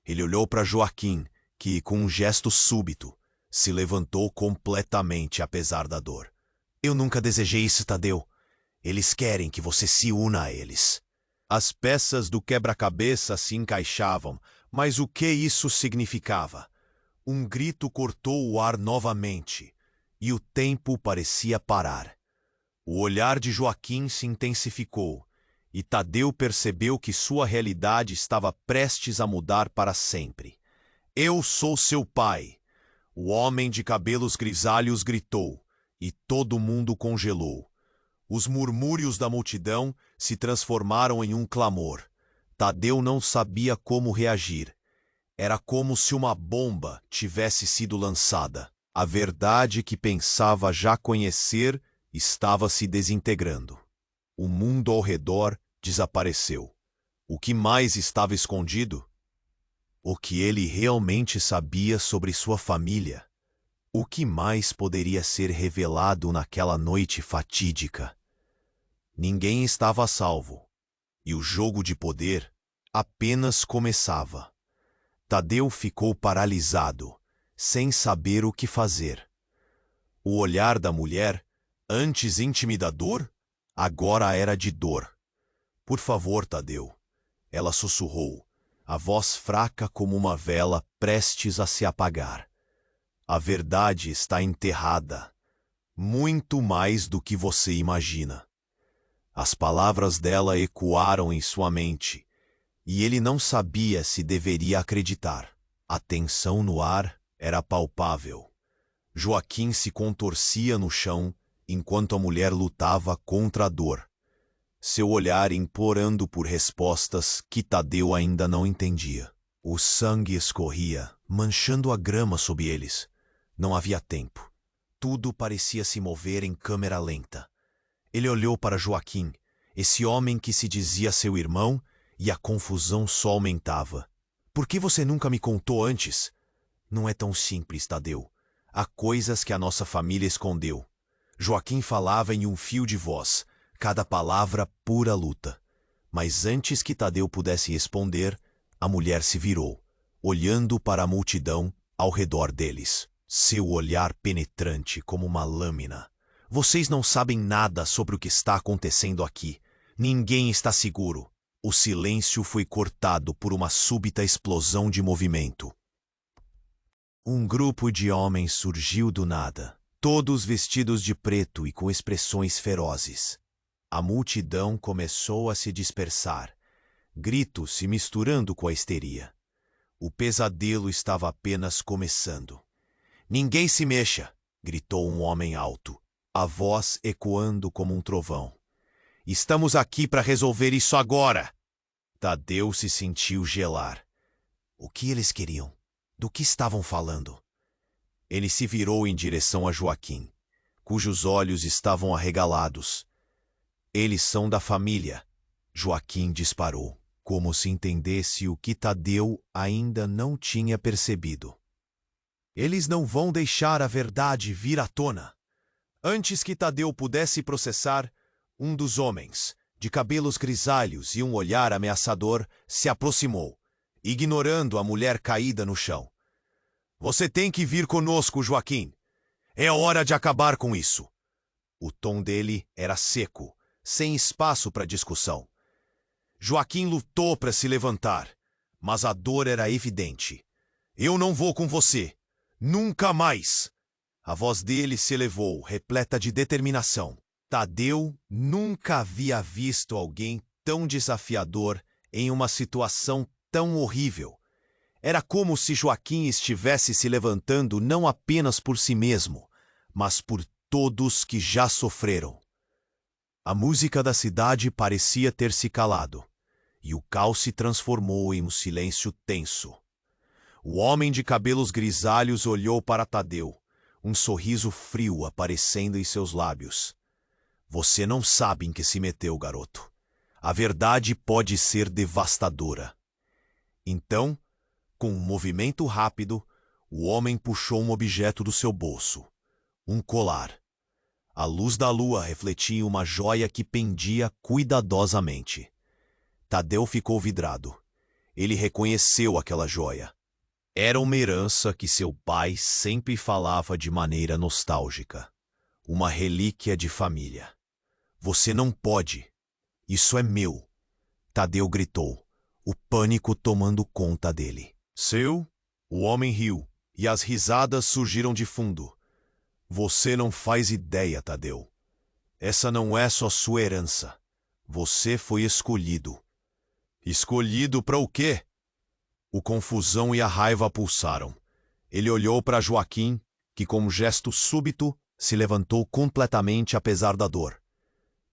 Ele olhou para Joaquim, que, com um gesto súbito, se levantou completamente apesar da dor. Eu nunca desejei isso, Tadeu. Eles querem que você se una a eles. As peças do quebra-cabeça se encaixavam, mas o que isso significava? Um grito cortou o ar novamente, e o tempo parecia parar. O olhar de Joaquim se intensificou, e Tadeu percebeu que sua realidade estava prestes a mudar para sempre. Eu sou seu pai. O homem de cabelos grisalhos gritou, e todo mundo congelou. Os murmúrios da multidão se transformaram em um clamor. Tadeu não sabia como reagir. Era como se uma bomba tivesse sido lançada. A verdade que pensava já conhecer estava se desintegrando. O mundo ao redor desapareceu. O que mais estava escondido? O que ele realmente sabia sobre sua família? O que mais poderia ser revelado naquela noite fatídica? Ninguém estava a salvo, e o jogo de poder apenas começava. Tadeu ficou paralisado, sem saber o que fazer. O olhar da mulher, antes intimidador, agora era de dor. Por favor, Tadeu. Ela sussurrou, a voz fraca como uma vela prestes a se apagar. A verdade está enterrada, muito mais do que você imagina. As palavras dela ecoaram em sua mente, e ele não sabia se deveria acreditar. A tensão no ar era palpável. Joaquim se contorcia no chão, enquanto a mulher lutava contra a dor. Seu olhar implorando por respostas que Tadeu ainda não entendia. O sangue escorria, manchando a grama sob eles. Não havia tempo. Tudo parecia se mover em câmera lenta. Ele olhou para Joaquim, esse homem que se dizia seu irmão, e a confusão só aumentava. Por que você nunca me contou antes? Não é tão simples, Tadeu. Há coisas que a nossa família escondeu. Joaquim falava em um fio de voz, cada palavra pura luta. Mas antes que Tadeu pudesse responder, a mulher se virou, olhando para a multidão ao redor deles. Seu olhar penetrante como uma lâmina. Vocês não sabem nada sobre o que está acontecendo aqui. Ninguém está seguro. O silêncio foi cortado por uma súbita explosão de movimento. Um grupo de homens surgiu do nada, todos vestidos de preto e com expressões ferozes. A multidão começou a se dispersar, gritos se misturando com a histeria. O pesadelo estava apenas começando. Ninguém se mexa, gritou um homem alto, a voz ecoando como um trovão. Estamos aqui para resolver isso agora. Tadeu se sentiu gelar. O que eles queriam? Do que estavam falando? Ele se virou em direção a Joaquim, cujos olhos estavam arregalados. Eles são da família. Joaquim disparou, como se entendesse o que Tadeu ainda não tinha percebido. Eles não vão deixar a verdade vir à tona. Antes que Tadeu pudesse processar, um dos homens, de cabelos grisalhos e um olhar ameaçador, se aproximou, ignorando a mulher caída no chão. Você tem que vir conosco, Joaquim. É hora de acabar com isso. O tom dele era seco, sem espaço para discussão. Joaquim lutou para se levantar, mas a dor era evidente. Eu não vou com você. Nunca mais! A voz dele se elevou, repleta de determinação. Tadeu nunca havia visto alguém tão desafiador em uma situação tão horrível. Era como se Joaquim estivesse se levantando não apenas por si mesmo, mas por todos que já sofreram. A música da cidade parecia ter se calado, e o caos se transformou em um silêncio tenso. O homem de cabelos grisalhos olhou para Tadeu, um sorriso frio aparecendo em seus lábios. Você não sabe em que se meteu, garoto. A verdade pode ser devastadora. Então, com um movimento rápido, o homem puxou um objeto do seu bolso. Um colar. A luz da lua refletia em uma joia que pendia cuidadosamente. Tadeu ficou vidrado. Ele reconheceu aquela joia. Era uma herança que seu pai sempre falava de maneira nostálgica. Uma relíquia de família. Você não pode. Isso é meu. Tadeu gritou, o pânico tomando conta dele. Seu? O homem riu, e as risadas surgiram de fundo. Você não faz ideia, Tadeu. Essa não é só sua herança. Você foi escolhido. Escolhido para o quê? O confusão e a raiva pulsaram. Ele olhou para Joaquim, que com um gesto súbito se levantou completamente apesar da dor.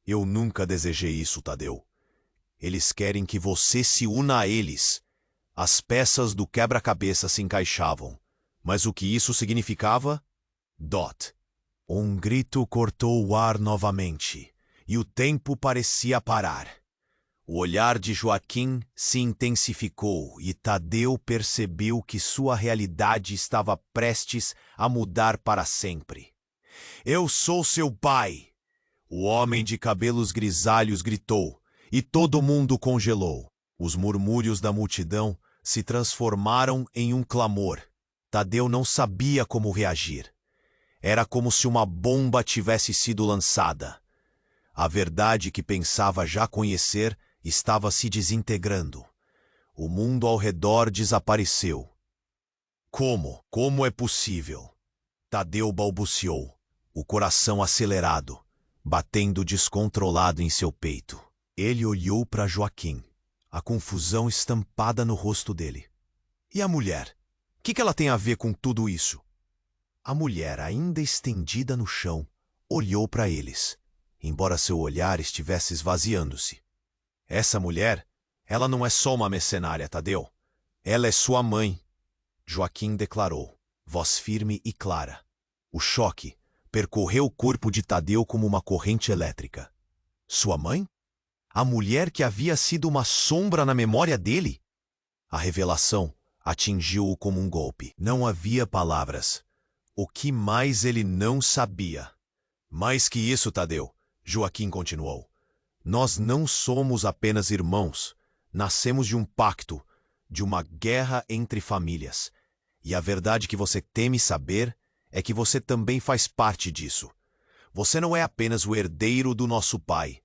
Eu nunca desejei isso, Tadeu. Eles querem que você se una a eles. As peças do quebra-cabeça se encaixavam. Mas o que isso significava? Dot. Um grito cortou o ar novamente, e o tempo parecia parar. O olhar de Joaquim se intensificou e Tadeu percebeu que sua realidade estava prestes a mudar para sempre. Eu sou seu pai! O homem de cabelos grisalhos gritou, e todo mundo congelou. Os murmúrios da multidão se transformaram em um clamor. Tadeu não sabia como reagir. Era como se uma bomba tivesse sido lançada. A verdade que pensava já conhecer estava se desintegrando. O mundo ao redor desapareceu. Como? Como é possível? Tadeu balbuciou, o coração acelerado, batendo descontrolado em seu peito. Ele olhou para Joaquim, a confusão estampada no rosto dele. E a mulher? O que ela tem a ver com tudo isso? A mulher, ainda estendida no chão, olhou para eles, embora seu olhar estivesse esvaziando-se. Essa mulher, ela não é só uma mercenária, Tadeu. Ela é sua mãe. Joaquim declarou, voz firme e clara. O choque percorreu o corpo de Tadeu como uma corrente elétrica. Sua mãe? A mulher que havia sido uma sombra na memória dele? A revelação atingiu-o como um golpe. Não havia palavras. O que mais ele não sabia? Mais que isso, Tadeu, Joaquim continuou. Nós não somos apenas irmãos. Nascemos de um pacto, de uma guerra entre famílias. E a verdade que você teme saber é que você também faz parte disso. Você não é apenas o herdeiro do nosso pai,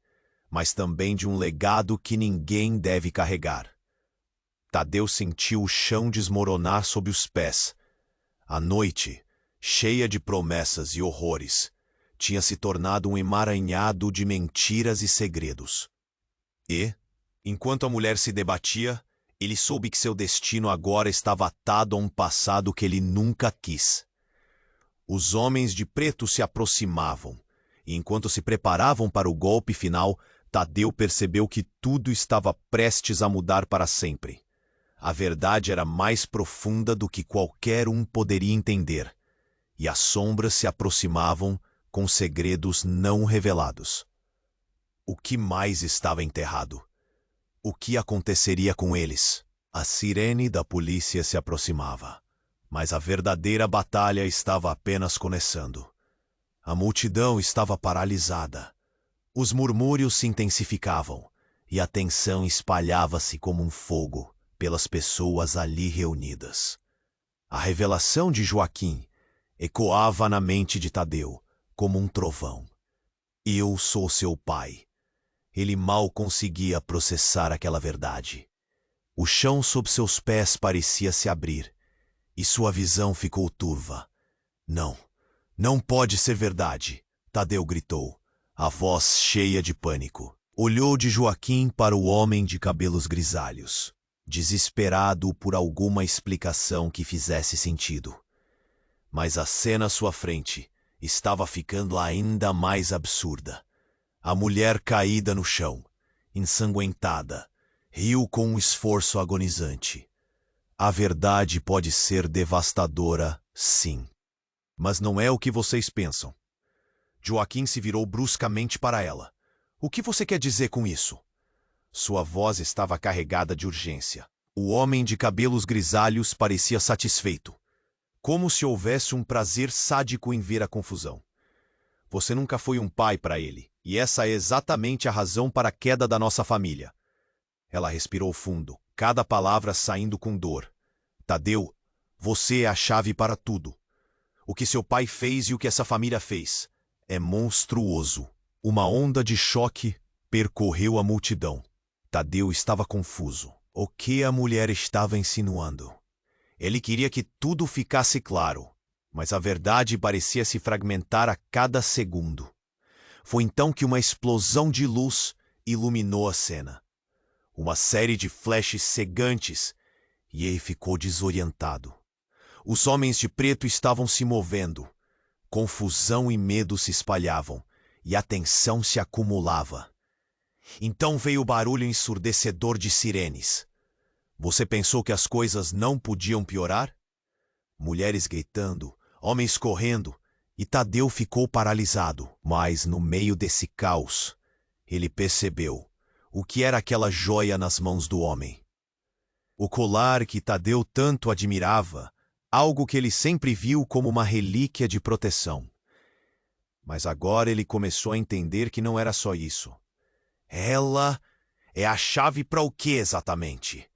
mas também de um legado que ninguém deve carregar. Tadeu sentiu o chão desmoronar sob os pés. A noite, cheia de promessas e horrores, tinha se tornado um emaranhado de mentiras e segredos. E, enquanto a mulher se debatia, ele soube que seu destino agora estava atado a um passado que ele nunca quis. Os homens de preto se aproximavam, e enquanto se preparavam para o golpe final, Tadeu percebeu que tudo estava prestes a mudar para sempre. A verdade era mais profunda do que qualquer um poderia entender, e as sombras se aproximavam com segredos não revelados. O que mais estava enterrado? O que aconteceria com eles? A sirene da polícia se aproximava, mas a verdadeira batalha estava apenas começando. A multidão estava paralisada. Os murmúrios se intensificavam, e a tensão espalhava-se como um fogo pelas pessoas ali reunidas. A revelação de Joaquim ecoava na mente de Tadeu como um trovão. Eu sou seu pai. Ele mal conseguia processar aquela verdade. O chão sob seus pés parecia se abrir, e sua visão ficou turva. Não, não pode ser verdade, Tadeu gritou, a voz cheia de pânico. Olhou de Joaquim para o homem de cabelos grisalhos, desesperado por alguma explicação que fizesse sentido. Mas a cena à sua frente estava ficando ainda mais absurda. A mulher caída no chão, ensanguentada, riu com um esforço agonizante. A verdade pode ser devastadora, sim. Mas não é o que vocês pensam. Joaquim se virou bruscamente para ela. O que você quer dizer com isso? Sua voz estava carregada de urgência. O homem de cabelos grisalhos parecia satisfeito, como se houvesse um prazer sádico em ver a confusão. Você nunca foi um pai para ele, e essa é exatamente a razão para a queda da nossa família. Ela respirou fundo, cada palavra saindo com dor. Tadeu, você é a chave para tudo. O que seu pai fez e o que essa família fez é monstruoso. Uma onda de choque percorreu a multidão. Tadeu estava confuso. O que a mulher estava insinuando? Ele queria que tudo ficasse claro, mas a verdade parecia se fragmentar a cada segundo. Foi então que uma explosão de luz iluminou a cena. Uma série de flashes cegantes, e ele ficou desorientado. Os homens de preto estavam se movendo. Confusão e medo se espalhavam, e a tensão se acumulava. Então veio o barulho ensurdecedor de sirenes. Você pensou que as coisas não podiam piorar? Mulheres gritando, homens correndo, e Tadeu ficou paralisado. Mas no meio desse caos, ele percebeu o que era aquela joia nas mãos do homem. O colar que Tadeu tanto admirava, algo que ele sempre viu como uma relíquia de proteção. Mas agora ele começou a entender que não era só isso. Ela é a chave para o que exatamente?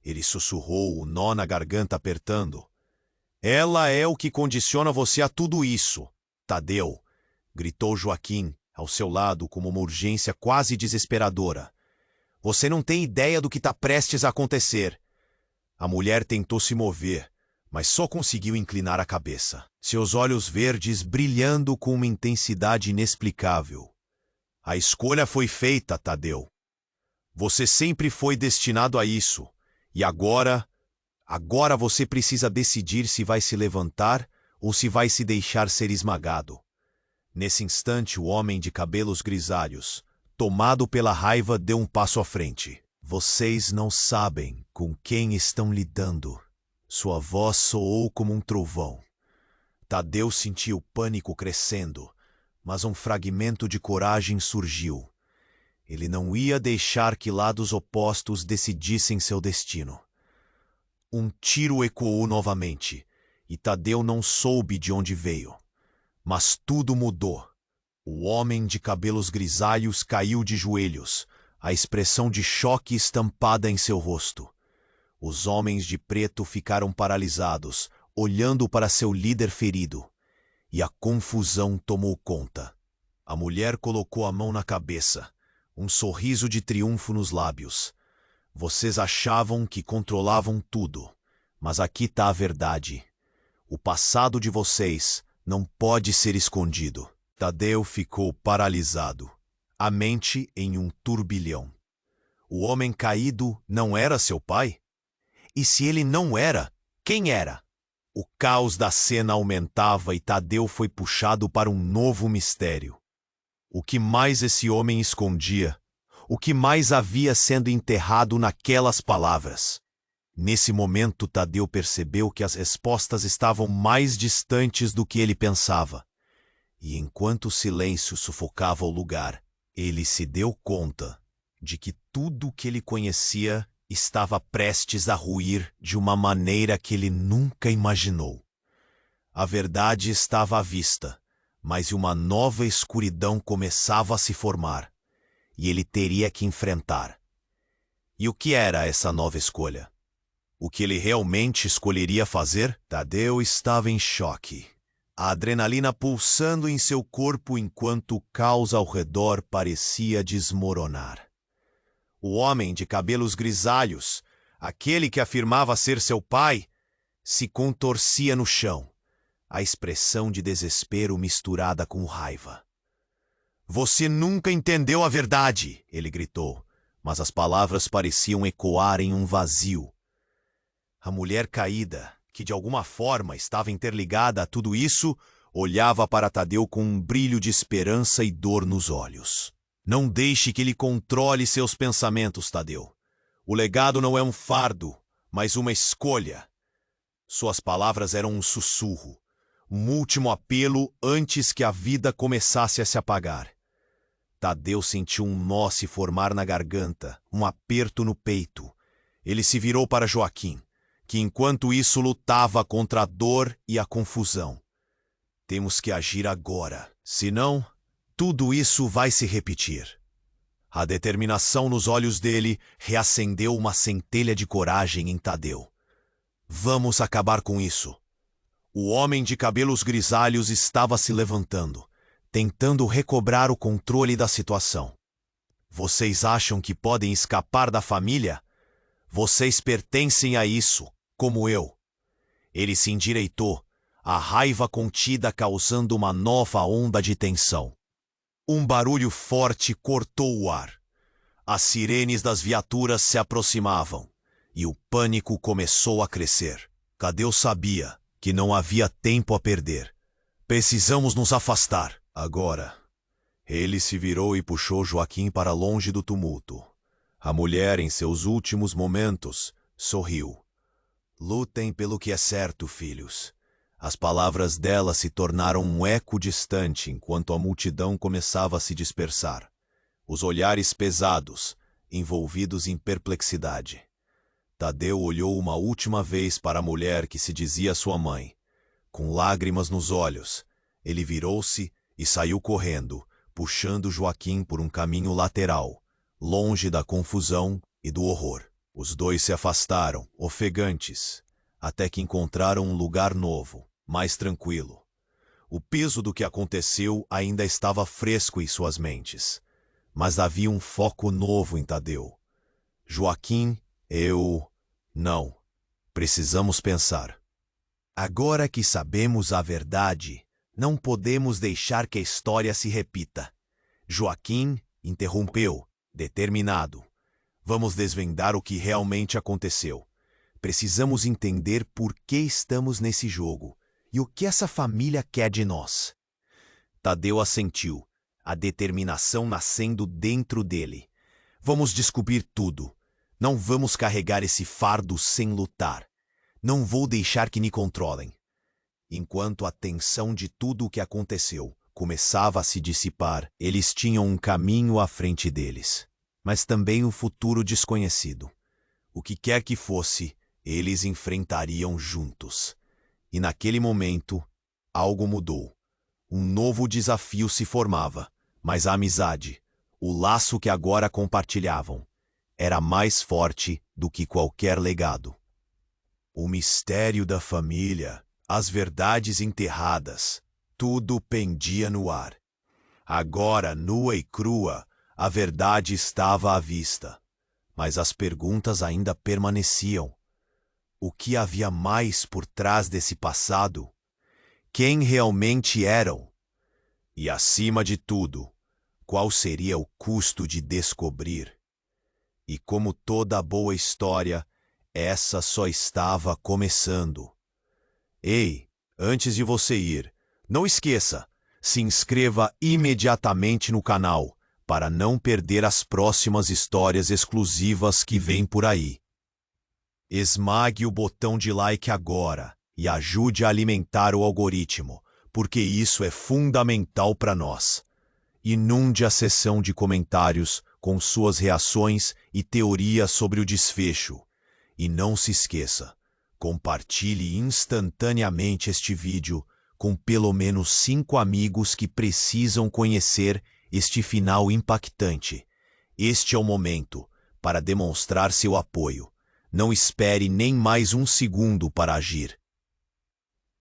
Ele sussurrou, o nó na garganta apertando. Ela é o que condiciona você a tudo isso. Tadeu, gritou Joaquim, ao seu lado com uma urgência quase desesperadora. Você não tem ideia do que está prestes a acontecer. A mulher tentou se mover, mas só conseguiu inclinar a cabeça, seus olhos verdes brilhando com uma intensidade inexplicável. A escolha foi feita, Tadeu. Você sempre foi destinado a isso, e agora você precisa decidir se vai se levantar ou se vai se deixar ser esmagado. Nesse instante, o homem de cabelos grisalhos, tomado pela raiva, deu um passo à frente. Vocês não sabem com quem estão lidando. Sua voz soou como um trovão. Tadeu sentiu o pânico crescendo, mas um fragmento de coragem surgiu. Ele não ia deixar que lados opostos decidissem seu destino. Um tiro ecoou novamente, e Tadeu não soube de onde veio. Mas tudo mudou. O homem de cabelos grisalhos caiu de joelhos, a expressão de choque estampada em seu rosto. Os homens de preto ficaram paralisados, olhando para seu líder ferido, e a confusão tomou conta. A mulher colocou a mão na cabeça, um sorriso de triunfo nos lábios. Vocês achavam que controlavam tudo, mas aqui está a verdade. O passado de vocês não pode ser escondido. Tadeu ficou paralisado, a mente em um turbilhão. O homem caído não era seu pai? E se ele não era, quem era? O caos da cena aumentava e Tadeu foi puxado para um novo mistério. O que mais esse homem escondia? O que mais havia sendo enterrado naquelas palavras? Nesse momento, Tadeu percebeu que as respostas estavam mais distantes do que ele pensava. E enquanto o silêncio sufocava o lugar, ele se deu conta de que tudo o que ele conhecia estava prestes a ruir de uma maneira que ele nunca imaginou. A verdade estava à vista, mas uma nova escuridão começava a se formar, e ele teria que enfrentar. E o que era essa nova escolha? O que ele realmente escolheria fazer? Tadeu estava em choque. A adrenalina pulsando em seu corpo enquanto o caos ao redor parecia desmoronar. O homem de cabelos grisalhos, aquele que afirmava ser seu pai, se contorcia no chão, a expressão de desespero misturada com raiva. Você nunca entendeu a verdade, ele gritou, mas as palavras pareciam ecoar em um vazio. A mulher caída, que de alguma forma estava interligada a tudo isso, olhava para Tadeu com um brilho de esperança e dor nos olhos. Não deixe que ele controle seus pensamentos, Tadeu. O legado não é um fardo, mas uma escolha. Suas palavras eram um sussurro, um último apelo antes que a vida começasse a se apagar. Tadeu sentiu um nó se formar na garganta, um aperto no peito. Ele se virou para Joaquim, que enquanto isso lutava contra a dor e a confusão. Temos que agir agora, senão tudo isso vai se repetir. A determinação nos olhos dele reacendeu uma centelha de coragem em Tadeu. Vamos acabar com isso. O homem de cabelos grisalhos estava se levantando, tentando recobrar o controle da situação. Vocês acham que podem escapar da família? Vocês pertencem a isso, como eu. Ele se endireitou, a raiva contida causando uma nova onda de tensão. Um barulho forte cortou o ar. As sirenes das viaturas se aproximavam, e o pânico começou a crescer. Tadeu sabia que não havia tempo a perder. Precisamos nos afastar. Agora. Ele se virou e puxou Joaquim para longe do tumulto. A mulher, em seus últimos momentos, sorriu. Lutem pelo que é certo, filhos. As palavras dela se tornaram um eco distante enquanto a multidão começava a se dispersar. Os olhares pesados, envolvidos em perplexidade. Tadeu olhou uma última vez para a mulher que se dizia sua mãe. Com lágrimas nos olhos, ele virou-se e saiu correndo, puxando Joaquim por um caminho lateral, longe da confusão e do horror. Os dois se afastaram, ofegantes, até que encontraram um lugar novo, mais tranquilo. O peso do que aconteceu ainda estava fresco em suas mentes, mas havia um foco novo em Tadeu. Joaquim, não. Precisamos pensar. Agora que sabemos a verdade, não podemos deixar que a história se repita. Joaquim interrompeu, determinado. Vamos desvendar o que realmente aconteceu. Precisamos entender por que estamos nesse jogo e o que essa família quer de nós. Tadeu assentiu, a determinação nascendo dentro dele. Vamos descobrir tudo. Não vamos carregar esse fardo sem lutar. Não vou deixar que me controlem. Enquanto a tensão de tudo o que aconteceu começava a se dissipar, eles tinham um caminho à frente deles, mas também um futuro desconhecido. O que quer que fosse, eles enfrentariam juntos. E naquele momento, algo mudou. Um novo desafio se formava, mas a amizade, o laço que agora compartilhavam, era mais forte do que qualquer legado. O mistério da família, as verdades enterradas, tudo pendia no ar. Agora, nua e crua, a verdade estava à vista, mas as perguntas ainda permaneciam. O que havia mais por trás desse passado? Quem realmente eram? E, acima de tudo, qual seria o custo de descobrir? E como toda boa história, essa só estava começando. Ei, antes de você ir, não esqueça, se inscreva imediatamente no canal para não perder as próximas histórias exclusivas que vêm por aí. Esmague o botão de like agora e ajude a alimentar o algoritmo, porque isso é fundamental para nós. Inunde a seção de comentários com suas reações e teorias sobre o desfecho. E não se esqueça, compartilhe instantaneamente este vídeo com pelo menos 5 amigos que precisam conhecer este final impactante. Este é o momento para demonstrar seu apoio. Não espere nem mais um segundo para agir.